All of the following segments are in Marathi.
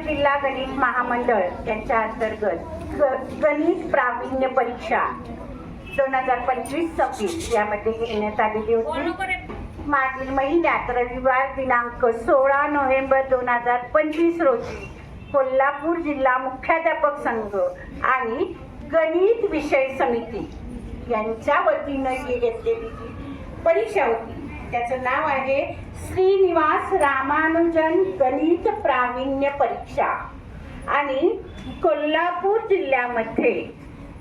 जिल्हा गणित महामंडळ यांच्या अंतर्गत गणित प्रावीण्य परीक्षा 2025-26 यामध्ये घेण्यात आलेली होती. मागील महिन्यात रविवार दिनांक 16 नोव्हेंबर 2025 रोजी कोल्हापूर जिल्हा मुख्याध्यापक संघ आणि गणित विषय समिती यांच्या वतीनं ही घेतलेली परीक्षा होती. त्याचं नाव आहे श्रीनिवास रामानुजन गणित प्रावीण्य परीक्षा आणि कोल्हापूर जिल्ह्यामध्ये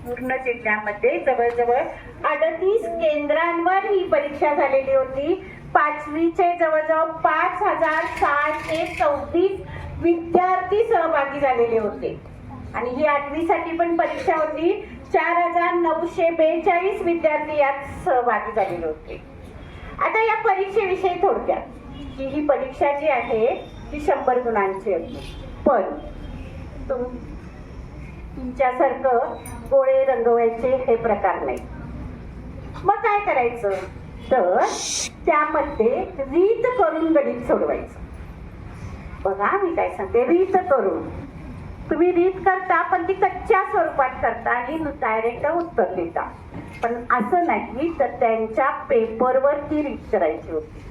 पूर्ण जिल्ह्यामध्ये जवळजवळ 38 केंद्रांवर ही परीक्षा झालेली होती. पाचवीचे जवळजवळ 5634 विद्यार्थी सहभागी झालेले होते आणि ही 8वी साठी पण परीक्षा होती. 4942 विद्यार्थी यात सहभागी झालेले होते. आता या परीक्षेविषयी थोडक्यात की ही परीक्षा जी आहे ती 100 गुणांची होती, पण तुमच्यासारखं गोळे रंगवायचे हे प्रकार नाही. मग काय करायचं तर त्यामध्ये रीत करून गणित सोडवायचं. बघा मी काय सांगते, रीत करून तुम्ही रीत करता पण ती कच्च्या स्वरूपात करता आणि डायरेक्ट उत्तर देता, पण असं नाही तर त्यांच्या पेपरवर ती रीत करायची होती.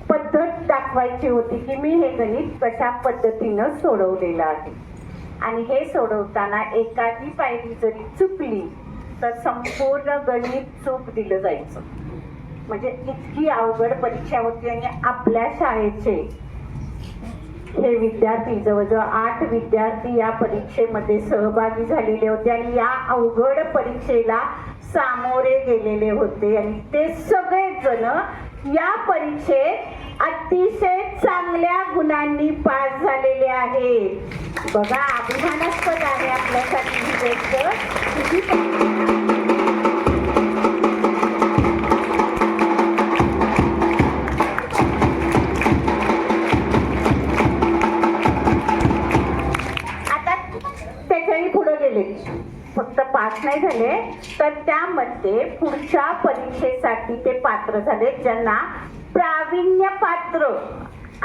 पद्धत दाखवायची होती की मी हे गणित कशा पद्धतीनं सोडवलेलं आहे आणि हे सोडवताना एखादी पायरी जरी चुकली तर संपूर्ण गणित चूक दिलं जायचं. म्हणजे इतकी अवघड परीक्षा होती आणि आपल्या शाळेचे हे विद्यार्थी जवळजवळ 8 विद्यार्थी या परीक्षेमध्ये सहभागी झालेले होते आणि या अवघड परीक्षेला सामोरे गेलेले होते आणि ते सगळेच जण या परीक्षेत अतिशय चांगल्या गुणांनी पास झालेले आहेत. बघा अभिमानास्पद आहे आपल्यासाठी ही गोष्ट. फक्त पास नाही झाले तर त्यामध्ये पुढच्या परीक्षेसाठी ते पात्र झाले ज्यांना प्रावीण्य पात्र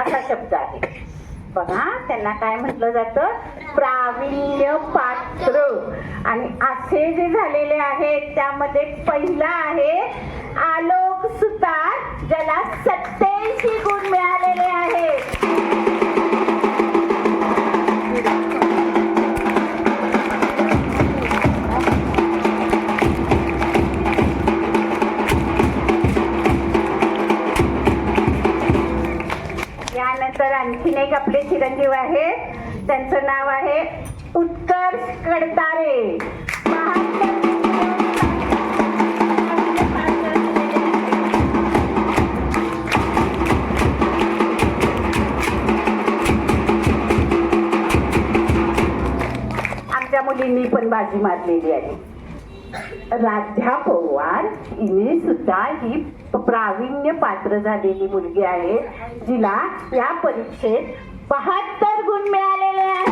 असा शब्द आहे. बघा त्यांना काय म्हटलं जातं, प्रावीण्य पात्र. आणि असे जे झालेले आहेत त्यामध्ये पहिला आहे आलोक सुतार ज्याला 87 गुण मिळालेले आहेत. तर आणखीन एक आपले चिरंजीव आहेत, त्यांचं नाव आहे उत्कर्ष कडतारे. आमच्या मुलींनी पण बाजी मारलेली आहे. राध्या पवार हिने सुद्धा ही प्रावीण्य पात्र झालेली मुलगी आहे जिला या परीक्षेत 72 गुण मिळालेले आहेत.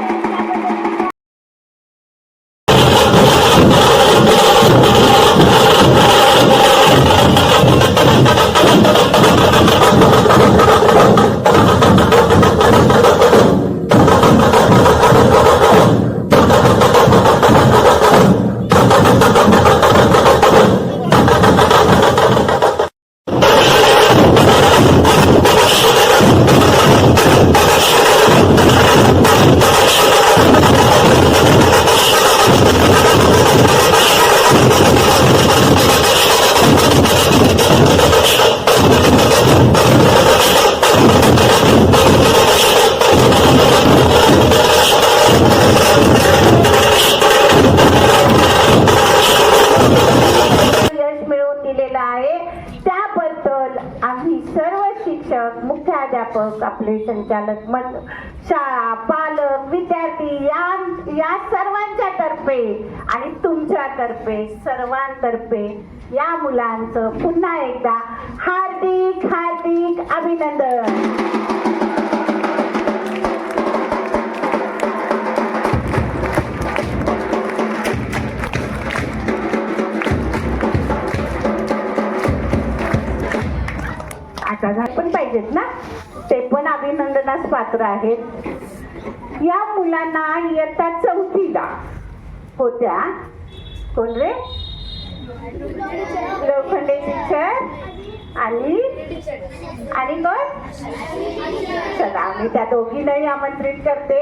मुख्याध्यापक आपले संचालक शाळा पालक विद्यार्थी या सर्वांच्या तर्फे आणि तुमच्या तर्फे सर्वांतर्फे या मुलांचं पुन्हा एकदा हार्दिक हार्दिक अभिनंदन. आता पण पाहिजेत ना, ते पण अभिनंदनास पात्र आहेत. या मुलांना इयत्ता 4थीला होत्या. कोण रे? लोखंडे टीचर आणि कोण? चला मी त्या दोघींनाही आमंत्रित करते.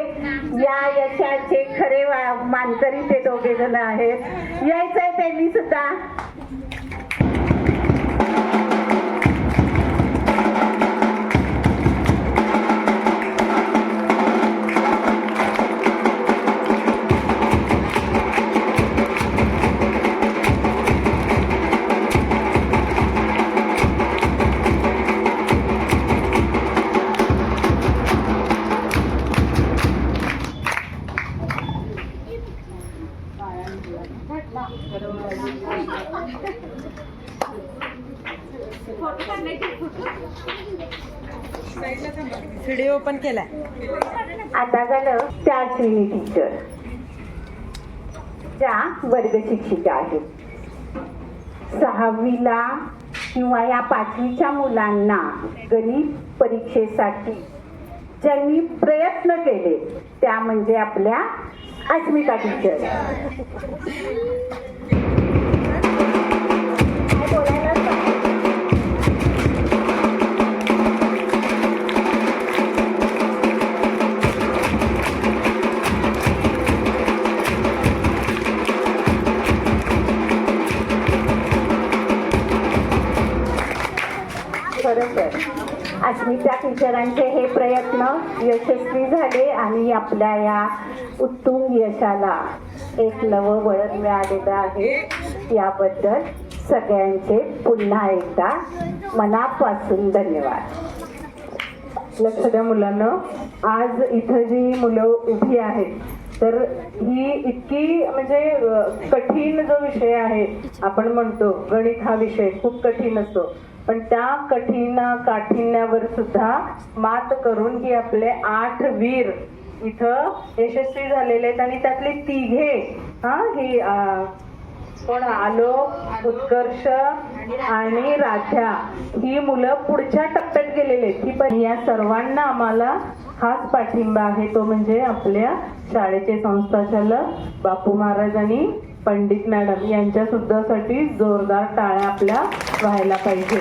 या यशाचे खरे मानकरी ते दोघे जण आहेत. यायचंय त्यांनी सुद्धा. व्हिडिओ पण केलाय. आता झालं त्या अश्विनी टीचर ज्या वर्ग शिक्षिका आहेत. 6वीला किंवा या 5वीच्या मुलांना गणित परीक्षेसाठी ज्यांनी प्रयत्न केले त्या म्हणजे आपल्या अस्मिता टीचर. बरोबर. अस्मिता टीचरांचे हे प्रयत्न यशस्वी झाले आणि आपल्या या उत्तुंग यशाला एक नवं वळण मिळालेलं आहे. याबद्दल सगळ्यांचे पुन्हा एकदा मनापासून धन्यवाद. लक्ष द्या मुलांना, आज इथं जी मुलं उभी आहेत तर ही इतकी म्हणजे कठीण जो विषय आहे, आपण म्हणतो गणित हा विषय खूप कठीण असतो, पण त्या कठीण काठिण्यावर सुद्धा मात करून ही आपले 8 वीर इथं यशस्वी झालेले आहेत. आणि त्यातले 3 ही कोण? आलोक, उत्कर्ष आणि राध्या ही मुलं पुढच्या टप्प्यात गेलेले आहेत. ही पण या सर्वांना आम्हाला हाच पाठिंबा आहे, तो म्हणजे आपल्या शाळेचे संस्थाचालक बापू महाराज आणि पंडित मॅडम यांच्या सुद्धा साठी जोरदार टाळ्या आपल्या व्हायला पाहिजे.